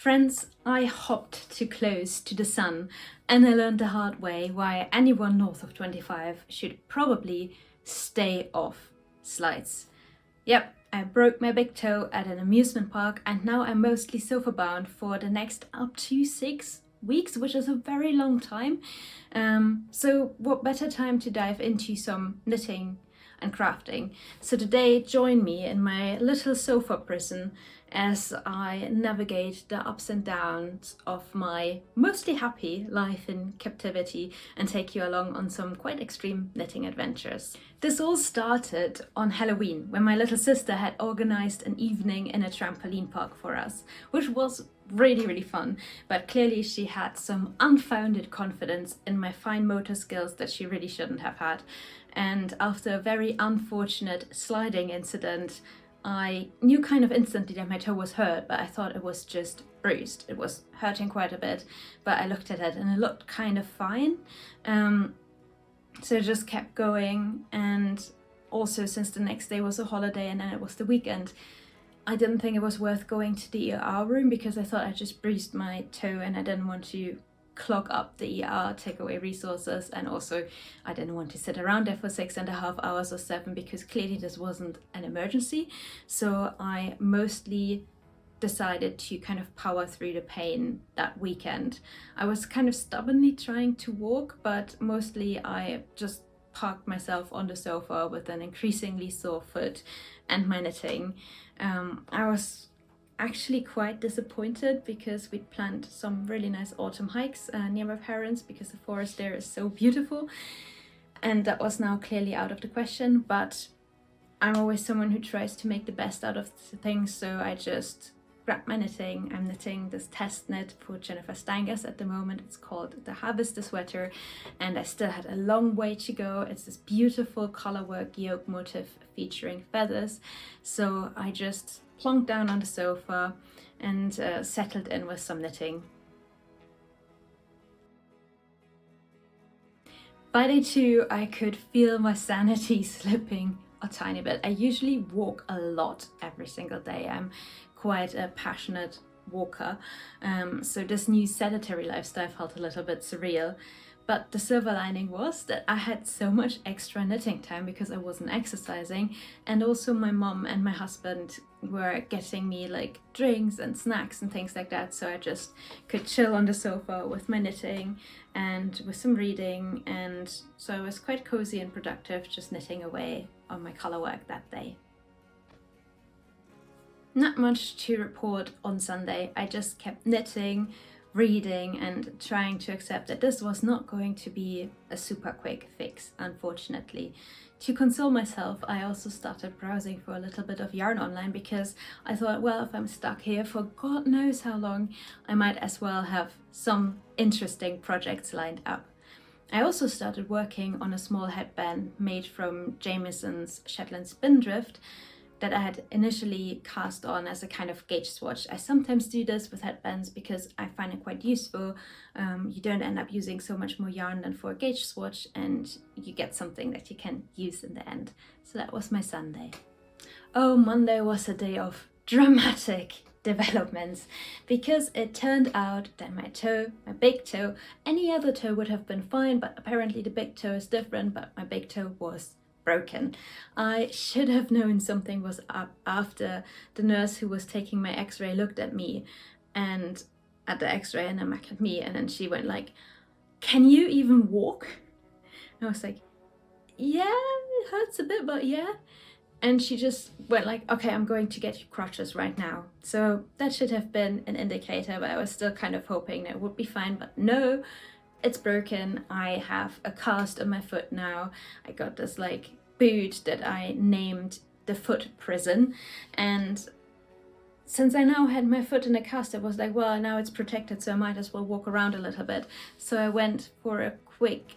Friends, I hopped too close to the sun, and I learned the hard way why anyone north of 25 should probably stay off slides. Yep, I broke my big toe at an amusement park, and now I'm mostly sofa bound for the next up to 6 weeks, which is a very long time. So what better time to dive into some knitting and crafting. So today join me in my little sofa prison as I navigate the ups and downs of my mostly happy life in captivity and take you along on some quite extreme knitting adventures. This all started on Halloween when my little sister had organized an evening in a trampoline park for us, which was really fun, but clearly she had some unfounded confidence in my fine motor skills that she really shouldn't have had. And after a very unfortunate sliding incident, I knew kind of instantly that my toe was hurt, but I thought it was just bruised. It was hurting quite a bit, but I looked at it and it looked kind of fine. So I just kept going, and also since the next day was a holiday and then it was the weekend, I didn't think it was worth going to the ER room because I thought I just bruised my toe and I didn't want to clog up the ER, take away resources, and also I didn't want to sit around there for 6.5 hours or 7 because clearly this wasn't an emergency. So I mostly decided to kind of power through the pain that weekend. I was kind of stubbornly trying to walk, but mostly I just parked myself on the sofa with an increasingly sore foot and my knitting. I was actually quite disappointed because we'd planned some really nice autumn hikes near my parents because the forest there is so beautiful, and that was now clearly out of the question. But I'm always someone who tries to make the best out of things, so I just grabbed my knitting. I'm knitting this test knit for Jennifer Steingers at the moment. It's called the Harvester Sweater, and I still had a long way to go. It's this beautiful colorwork yoke motif featuring feathers, so I just plonked down on the sofa and settled in with some knitting. By day 2, I could feel my sanity slipping a tiny bit. I usually walk a lot every single day. I'm quite a passionate walker, so this new sedentary lifestyle felt a little bit surreal. But the silver lining was that I had so much extra knitting time because I wasn't exercising, and also my mom and my husband were getting me like drinks and snacks and things like that, so I just could chill on the sofa with my knitting and with some reading, and so I was quite cozy and productive just knitting away on my color work that day. Not much to report on Sunday. I just kept knitting, reading, and trying to accept that this was not going to be a super quick fix, unfortunately. To console myself, I also started browsing for a little bit of yarn online because I thought, well, if I'm stuck here for God knows how long, I might as well have some interesting projects lined up. I also started working on a small headband made from Jamieson's Shetland Spindrift that I had initially cast on as a kind of gauge swatch. I sometimes do this with headbands because I find it quite useful. You don't end up using so much more yarn than for a gauge swatch, and you get something that you can use in the end. So that was my Sunday. Oh, Monday was a day of dramatic developments because it turned out that my toe, my big toe, any other toe would have been fine, but apparently the big toe is different, but my big toe was broken. I should have known something was up after the nurse who was taking my x-ray looked at me and at the x-ray and then back at me, and then she went like, "Can you even walk?" And I was like, "Yeah, it hurts a bit, but yeah." And she just went like, "Okay, I'm going to get you crutches right now." So that should have been an indicator, but I was still kind of hoping that it would be fine, but no, it's broken. I have a cast on my foot now. I got this like boot that I named the foot prison, and since I now had my foot in a cast, I was like, well, now it's protected, so I might as well walk around a little bit. So I went for a quick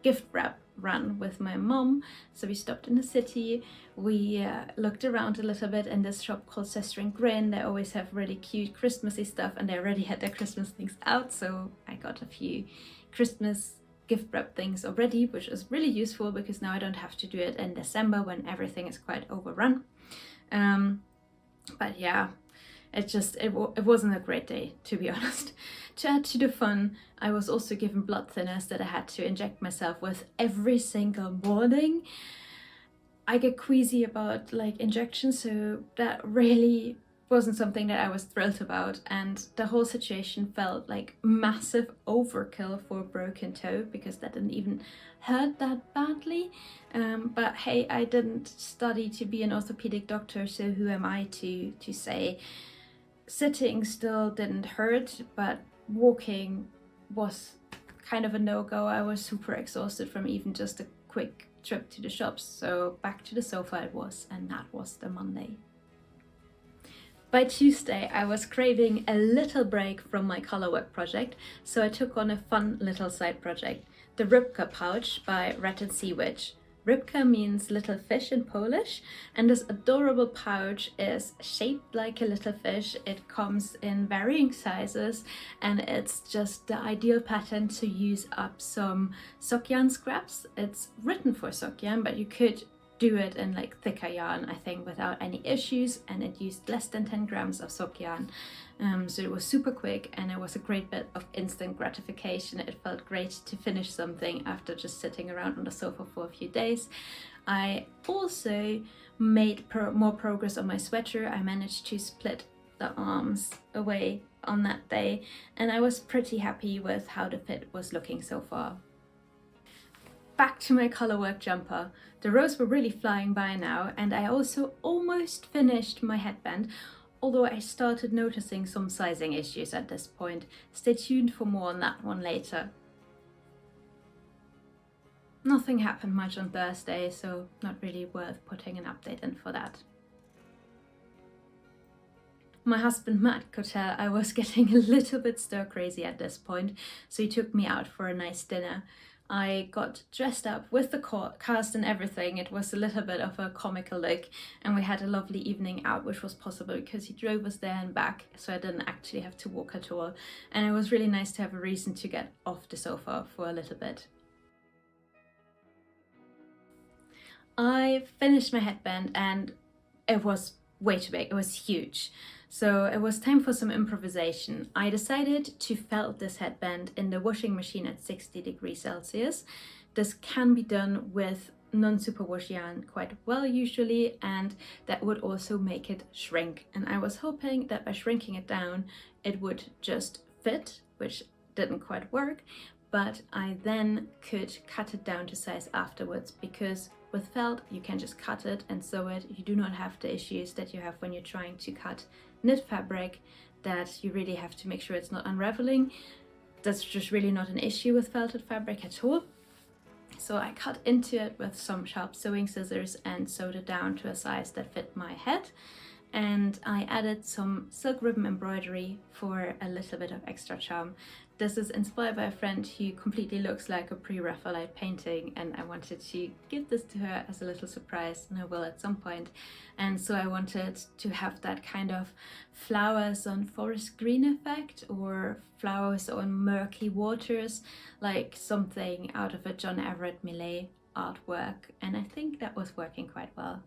gift wrap run with my mom. So we stopped in the city, we looked around a little bit in this shop called Sister and Grin. They always have really cute Christmassy stuff, and they already had their Christmas things out, so I got a few Christmas gift wrap things already, which is really useful because now I don't have to do it in December when everything is quite overrun. But yeah, it wasn't a great day, to be honest. To add to the fun, I was also given blood thinners that I had to inject myself with every single morning. I get queasy about like injections, so that really wasn't something that I was thrilled about, and the whole situation felt like massive overkill for a broken toe, because that didn't even hurt that badly. But hey, I didn't study to be an orthopedic doctor, so who am I to say? Sitting still didn't hurt, but walking was kind of a no-go. I was super exhausted from even just a quick trip to the shops, so back to the sofa it was, and that was the Monday. By Tuesday, I was craving a little break from my colorwork project, so I took on a fun little side project, the Rybka pouch by Retrosaria. Rybka means little fish in Polish, and this adorable pouch is shaped like a little fish. It comes in varying sizes, and it's just the ideal pattern to use up some sock yarn scraps. It's written for sock yarn, but you could do it in like thicker yarn, I think, without any issues, and it used less than 10 grams of sock yarn. So it was super quick, and it was a great bit of instant gratification. It felt great to finish something after just sitting around on the sofa for a few days. I also made more progress on my sweater. I managed to split the arms away on that day, and I was pretty happy with how the fit was looking so far. Back to my colorwork jumper. The rows were really flying by now, and I also almost finished my headband, although I started noticing some sizing issues at this point. Stay tuned for more on that one later. Nothing happened much on Thursday, so not really worth putting an update in for that. My husband Matt could tell I was getting a little bit stir crazy at this point, so he took me out for a nice dinner. I got dressed up with the cast and everything. It was a little bit of a comical look, and we had a lovely evening out, which was possible because he drove us there and back, so I didn't actually have to walk at all. And it was really nice to have a reason to get off the sofa for a little bit. I finished my headband, and it was way too big. It was huge. So it was time for some improvisation. I decided to felt this headband in the washing machine at 60 degrees Celsius. This can be done with non-superwash yarn quite well usually, and that would also make it shrink. And I was hoping that by shrinking it down, it would just fit, which didn't quite work, but I then could cut it down to size afterwards, because with felt you can just cut it and sew it. You do not have the issues that you have when you're trying to cut knit fabric, that you really have to make sure it's not unraveling. That's just really not an issue with felted fabric at all. So I cut into it with some sharp sewing scissors and sewed it down to a size that fit my head. And I added some silk ribbon embroidery for a little bit of extra charm. This is inspired by a friend who completely looks like a pre-Raphaelite painting, and I wanted to give this to her as a little surprise, and I will at some point. And so I wanted to have that kind of flowers on forest green effect, or flowers on murky waters, like something out of a John Everett Millais artwork, and I think that was working quite well.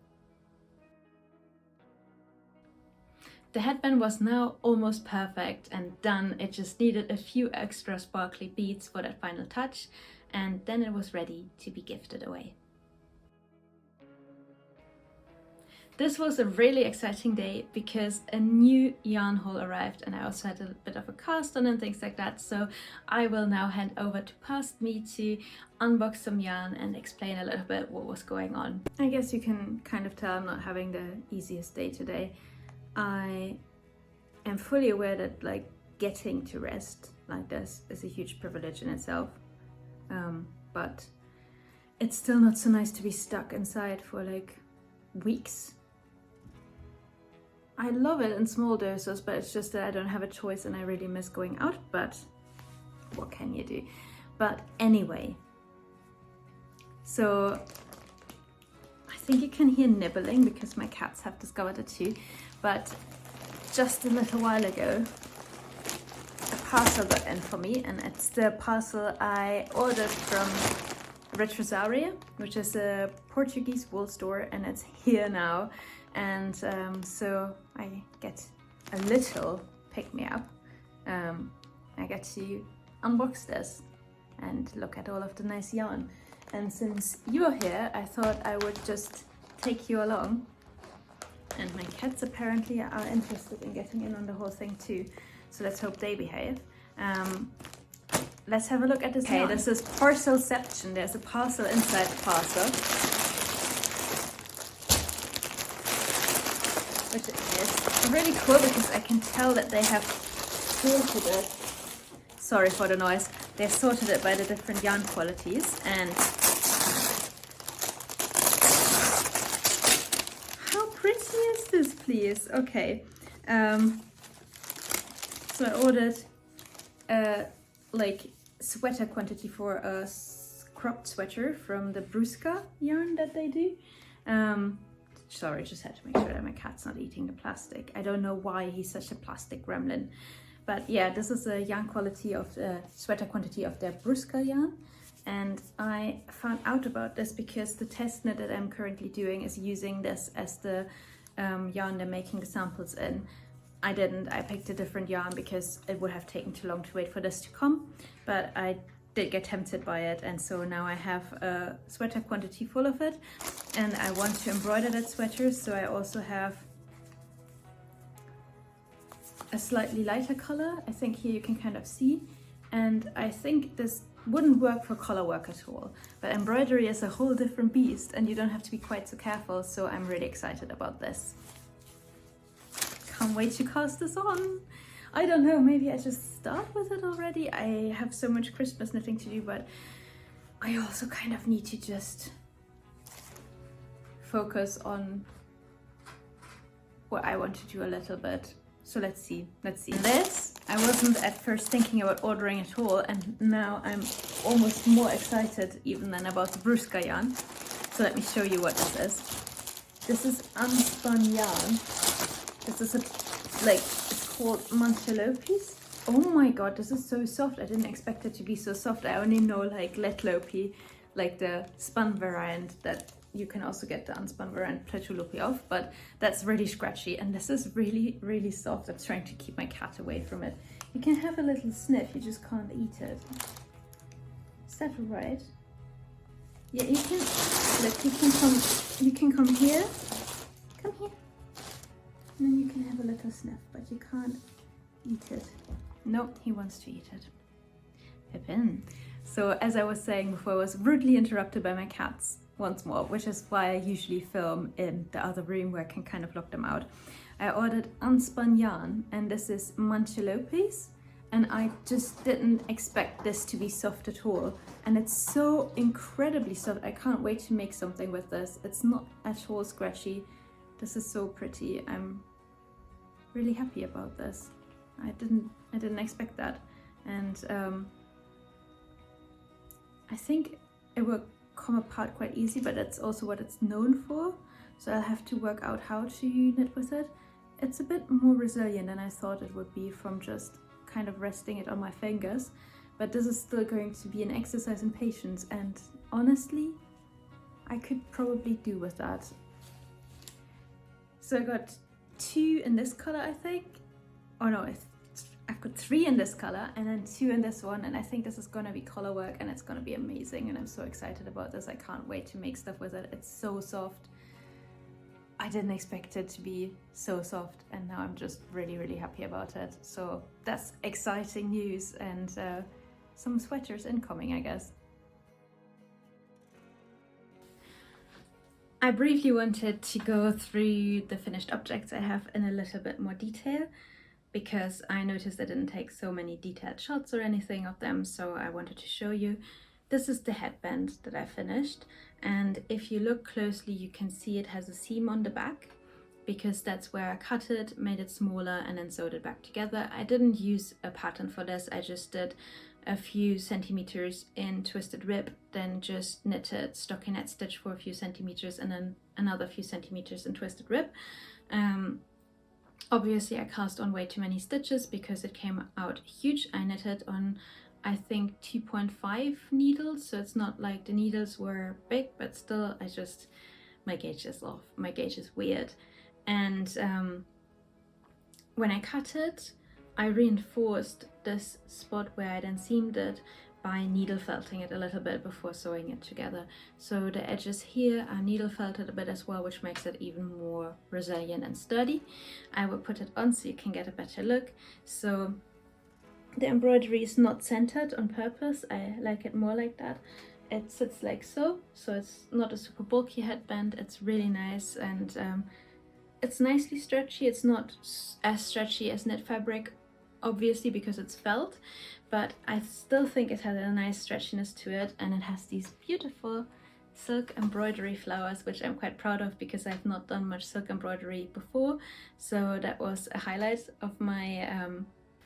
The headband was now almost perfect and done. It just needed a few extra sparkly beads for that final touch, and then it was ready to be gifted away. This was a really exciting day because a new yarn haul arrived, and I also had a bit of a cast on and things like that, so I will now hand over to Past Me to unbox some yarn and explain a little bit what was going on. I guess you can kind of tell I'm not having the easiest day today. I am fully aware that like getting to rest like this is a huge privilege in itself, but it's still not so nice to be stuck inside for like weeks. I love it in small doses, but it's just that I don't have a choice and I really miss going out, but what can you do? But anyway, so I think you can hear nibbling because my cats have discovered it too. But just a little while ago, a parcel got in for me, and it's the parcel I ordered from Retrosaria, which is a Portuguese wool store, and it's here now. And so I get a little pick-me-up, I get to unbox this and look at all of the nice yarn. And since you're here, I thought I would just take you along. And my cats apparently are interested in getting in on the whole thing too, so let's hope they behave. Let's have a look at this. Okay, yarn. This is Parcelception. There's a parcel inside the parcel, which is really cool because I can tell that they have sorted it. Sorry for the noise. They've sorted it by the different yarn qualities. And how pretty is this, please? Okay, so I ordered like sweater quantity for a cropped sweater from the Brusca yarn that they do. Sorry, just had to make sure that my cat's not eating the plastic. I don't know why he's such a plastic gremlin. But yeah, this is a yarn quality of the sweater quantity of their Brusca yarn. And I found out about this because the test knit that I'm currently doing is using this as the yarn they're making the samples in. I didn't. I picked a different yarn because it would have taken too long to wait for this to come. But I did get tempted by it, and so now I have a sweater quantity full of it. And I want to embroider that sweater, so I also have a slightly lighter color. I think here you can kind of see. And I think this wouldn't work for color work at all. But embroidery is a whole different beast, and you don't have to be quite so careful, so I'm really excited about this. Can't wait to cast this on. I don't know, maybe I just start with it already. I have so much Christmas knitting to do, but I also kind of need to just focus on what I want to do a little bit. So let's see. This, I wasn't at first thinking about ordering at all, and now I'm almost more excited even than about the Brusca yarn. So let me show you what this is. This is unspun yarn. This is it's called Manchelopi. Oh my god, this is so soft. I didn't expect it to be so soft. I only know like Letlopi, like the spun variant that you can also get the unspun variant Pletulopi of, but that's really scratchy, and this is really, really soft. I'm trying to keep my cat away from it. You can have a little sniff, you just can't eat it. Is that right? Yeah, you can, look, you can come here. Come here. And then you can have a little sniff, but you can't eat it. Nope, he wants to eat it. Pippin. So as I was saying before, I was rudely interrupted by my cats once more, which is why I usually film in the other room where I can kind of lock them out. I ordered unspun yarn, and this is Manchelopi, and I just didn't expect this to be soft at all. And it's so incredibly soft. I can't wait to make something with this. It's not at all scratchy. This is so pretty. I'm really happy about this. I didn't expect that, and I think it will come apart quite easy, but that's also what it's known for. So I'll have to work out how to knit with it. It's a bit more resilient than I thought it would be from just kind of resting it on my fingers, but this is still going to be an exercise in patience, and honestly, I could probably do with that. So I got 2 in this color, I think. Oh no, I've got 3 in this color and then 2 in this one, and I think this is gonna be color work, and it's gonna be amazing, and I'm so excited about this. I can't wait to make stuff with it. It's so soft. I didn't expect it to be so soft, and now I'm just really, really happy about it. So that's exciting news, and some sweaters incoming, I guess. I briefly wanted to go through the finished objects I have in a little bit more detail, because I noticed I didn't take so many detailed shots or anything of them, so I wanted to show you. This is the headband that I finished, and if you look closely you can see it has a seam on the back, because that's where I cut it, made it smaller, and then sewed it back together. I didn't use a pattern for this, I just did a few centimeters in twisted rib, then just knitted stockinette stitch for a few centimeters, and then another few centimeters in twisted rib. Obviously I cast on way too many stitches because it came out huge. I knitted on I think 2.5 needles, so it's not like the needles were big, but still my gauge is off, my gauge is weird. And when I cut it, I reinforced this spot where I then seamed it by needle felting it a little bit before sewing it together. So the edges here are needle felted a bit as well, which makes it even more resilient and sturdy. I will put it on so you can get a better look. So the embroidery is not centered on purpose. I like it more like that. It sits like so it's not a super bulky headband. It's really nice, and it's nicely stretchy. It's not as stretchy as knit fabric, obviously, because it's felt, but I still think it has a nice stretchiness to it, and it has these beautiful silk embroidery flowers, which I'm quite proud of because I've not done much silk embroidery before, so that was a highlight of my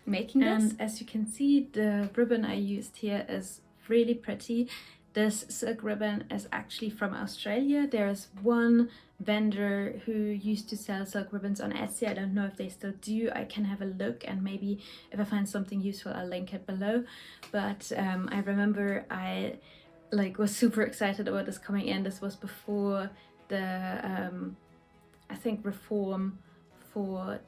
making this. And as you can see, the ribbon I used here is really pretty. This silk ribbon is actually from Australia. There's one vendor who used to sell silk ribbons on Etsy. I don't know if they still do. I can have a look, and maybe if I find something useful I'll link it below. But I remember I was super excited about this coming in. This was before the I think reform for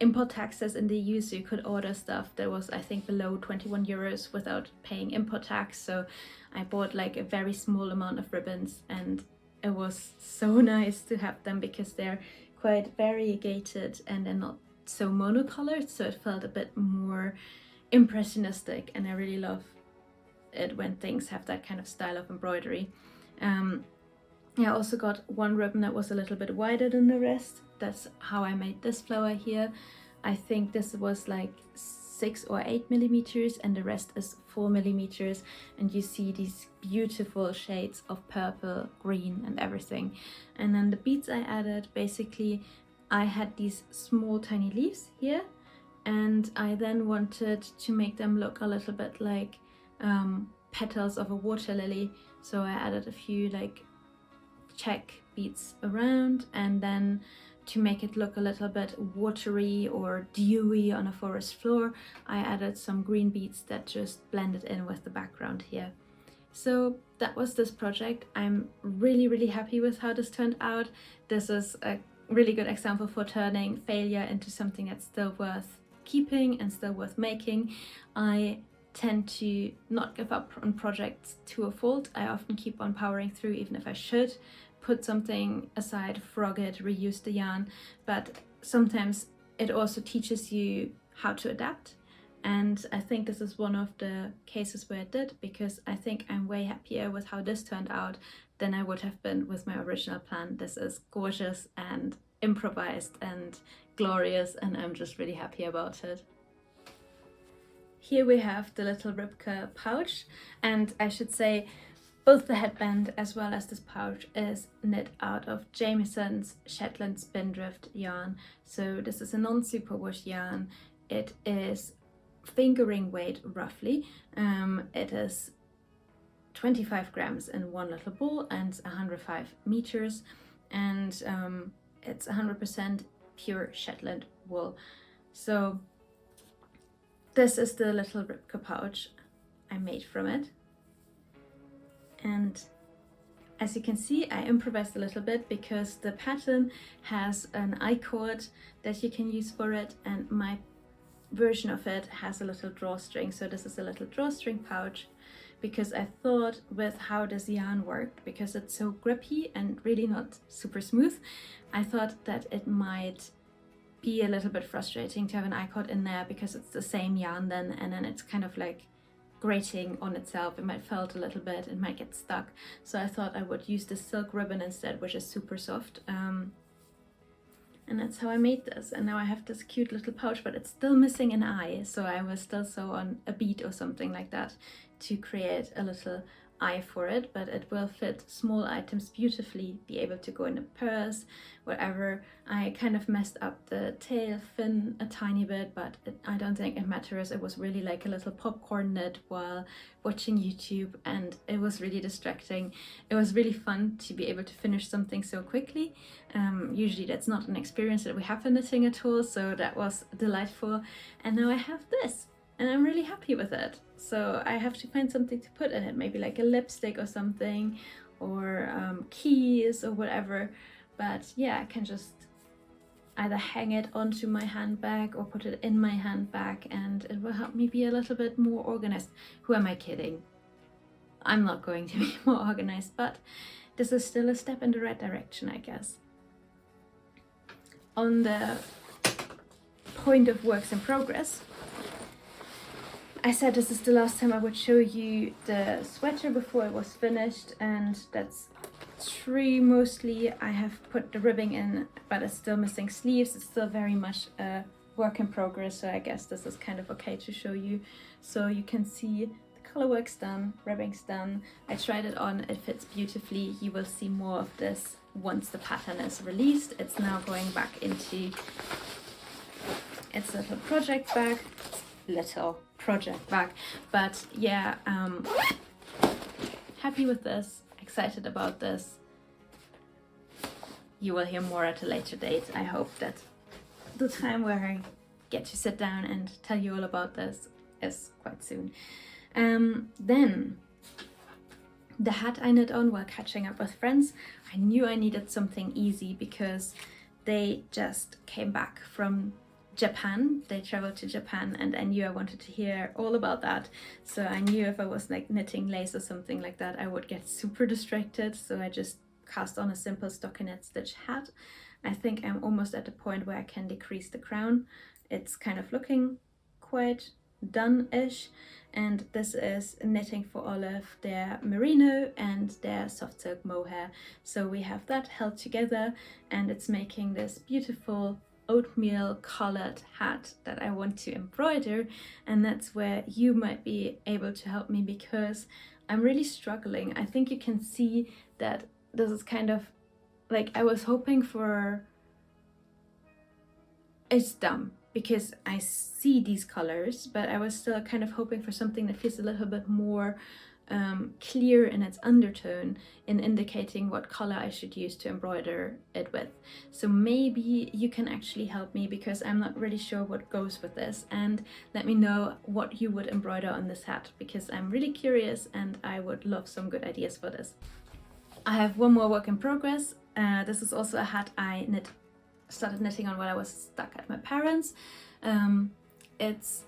import taxes in the EU, so you could order stuff that was, I think, below 21 euros without paying import tax. So I bought like a very small amount of ribbons, and it was so nice to have them because they're quite variegated and they're not so monocolored, so it felt a bit more impressionistic, and I really love it when things have that kind of style of embroidery. I also got one ribbon that was a little bit wider than the rest. That's how I made this flower here. I think this was like 6 or 8 millimeters, and the rest is 4 millimeters. And you see these beautiful shades of purple, green, and everything. And then the beads I added, basically, I had these small tiny leaves here, and I then wanted to make them look a little bit like petals of a water lily. So I added a few like check beads around, and then to make it look a little bit watery or dewy on a forest floor, I added some green beads that just blended in with the background here. So that was this project. I'm really happy with how this turned out. This is a really good example for turning failure into something that's still worth keeping and still worth making. I tend to not give up on projects to a fault. I often keep on powering through even if I should put something aside, frog it, reuse the yarn, but sometimes it also teaches you how to adapt. And I think this is one of the cases where it did, because I think I'm way happier with how this turned out than I would have been with my original plan. This is gorgeous and improvised and glorious, and I'm just really happy about it. Here we have the little Rybka pouch, and I should say both the headband as well as this pouch is knit out of Jamieson's Shetland Spindrift yarn. So this is a non-superwash yarn. It is fingering weight roughly. It is 25 grams in one little ball and 105 meters, and it's 100% pure Shetland wool. So this is the little Rybka pouch I made from it. And as you can see, I improvised a little bit because the pattern has an I-cord that you can use for it, and my version of it has a little drawstring. So this is a little drawstring pouch because I thought with how this yarn worked, because it's so grippy and really not super smooth, I thought that it might be a little bit frustrating to have an I-cord in there because it's the same yarn then, and then it's kind of like grating on itself. It might felt a little bit, it might get stuck. So I thought I would use the silk ribbon instead, which is super soft. And that's how I made this. And now I have this cute little pouch, but it's still missing an eye. So I will still sew on a bead or something like that to create a little eye for it, but it will fit small items beautifully, be able to go in a purse, wherever. I kind of messed up the tail fin a tiny bit, but I don't think it matters. It was really like a little popcorn knit while watching YouTube, and it was really distracting. It was really fun to be able to finish something so quickly. Usually that's not an experience that we have in knitting at all, so that was delightful. And now I have this, and I'm really happy with it. So I have to find something to put in it, maybe like a lipstick or something, or keys or whatever. But yeah, I can just either hang it onto my handbag or put it in my handbag, and it will help me be a little bit more organized. Who am I kidding? I'm not going to be more organized, but this is still a step in the right direction, I guess. On the point of works in progress, I said this is the last time I would show you the sweater before it was finished, and that's true mostly. I have put the ribbing in, but it's still missing sleeves. It's still very much a work in progress, so I guess this is kind of okay to show you. So you can see the colorwork's done, ribbing's done. I tried it on, it fits beautifully. You will see more of this once the pattern is released. It's now going back into its little project bag. But yeah, happy with this, excited about this. You will hear more at a later date. I hope that the time where I get to sit down and tell you all about this is quite soon. Then the hat I knit on while catching up with friends. I knew I needed something easy because they just came back from Japan. They traveled to Japan, and I knew I wanted to hear all about that. So I knew if I was like knitting lace or something like that, I would get super distracted. So I just cast on a simple stockinette stitch hat. I think I'm almost at the point where I can decrease the crown. It's kind of looking quite done-ish. And this is Knitting for Olive, their merino and their soft silk mohair. So we have that held together, and it's making this beautiful oatmeal colored hat that I want to embroider. And that's where you might be able to help me, because I'm really struggling. I think you can see that this is kind of like, I was hoping for, it's dumb because I see these colors, but I was still kind of hoping for something that feels a little bit more clear in its undertone in indicating what color I should use to embroider it with. So maybe you can actually help me, because I'm not really sure what goes with this, and let me know what you would embroider on this hat, because I'm really curious and I would love some good ideas for this. I have one more work in progress. This is also a hat I started knitting on while I was stuck at my parents'. It's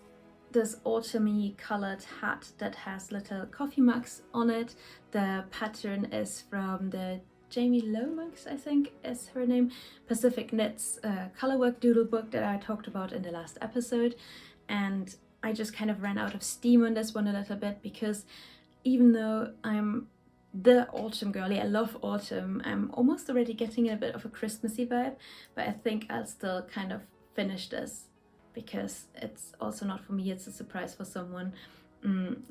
this autumny colored hat that has little coffee mugs on it. The pattern is from the Jamie Lomax, I think is her name, Pacific Knits colorwork doodle book that I talked about in the last episode. And I just kind of ran out of steam on this one a little bit, because even though I'm the autumn girly, I love autumn, I'm almost already getting a bit of a Christmassy vibe, but I think I'll still kind of finish this, because it's also not for me, it's a surprise for someone.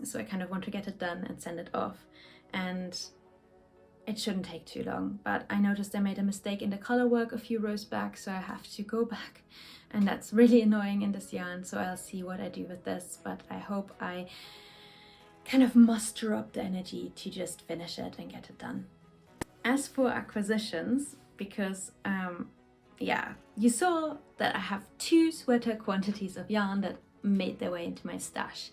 So I kind of want to get it done and send it off, and it shouldn't take too long. But I noticed I made a mistake in the color work a few rows back, so I have to go back, and that's really annoying in this yarn. So I'll see what I do with this, but I hope I kind of muster up the energy to just finish it and get it done. As for acquisitions, because yeah, you saw that I have 2 sweater quantities of yarn that made their way into my stash,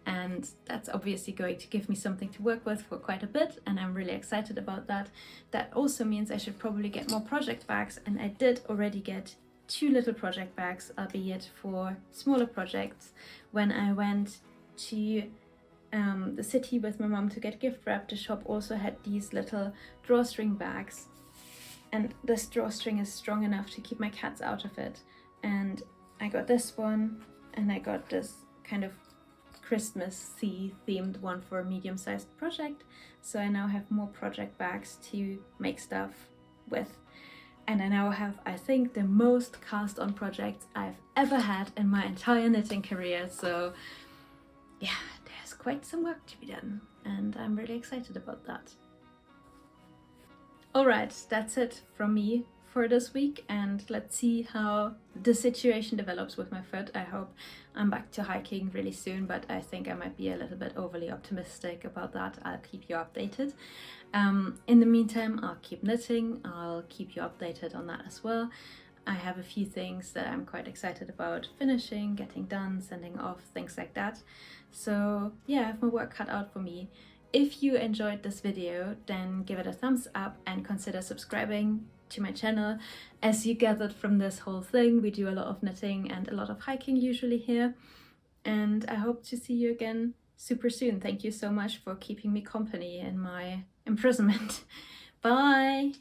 and that's obviously going to give me something to work with for quite a bit, and I'm really excited about that. That also means I should probably get more project bags, and I did already get 2 little project bags, albeit for smaller projects. When I went to the city with my mom to get gift wrap, the shop also had these little drawstring bags, and this drawstring is strong enough to keep my cats out of it. And I got this one, and I got this kind of Christmassy themed one for a medium-sized project. So I now have more project bags to make stuff with, and I now have, I think, the most cast-on projects I've ever had in my entire knitting career. So yeah, there's quite some work to be done, and I'm really excited about that. Alright, that's it from me for this week, and let's see how the situation develops with my foot. I hope I'm back to hiking really soon, but I think I might be a little bit overly optimistic about that. I'll keep you updated. In the meantime, I'll keep knitting. I'll keep you updated on that as well. I have a few things that I'm quite excited about finishing, getting done, sending off, things like that. So yeah, I have my work cut out for me. If you enjoyed this video, then give it a thumbs up and consider subscribing. to my channel. As you gathered from this whole thing, we do a lot of knitting and a lot of hiking usually here, and I hope to see you again super soon. Thank you so much for keeping me company in my imprisonment. Bye!